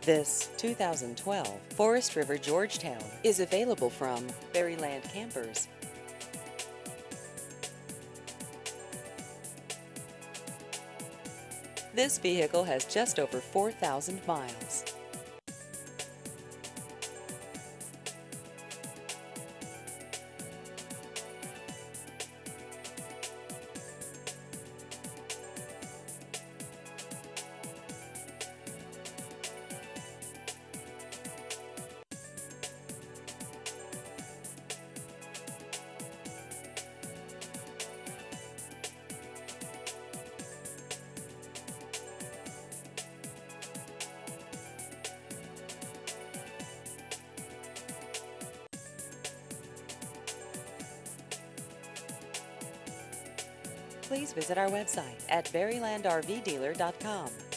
This 2012 Forest River Georgetown is available from Berryland Campers. This vehicle has just over 4,000 miles. Please visit our website at berrylandrvdealer.com.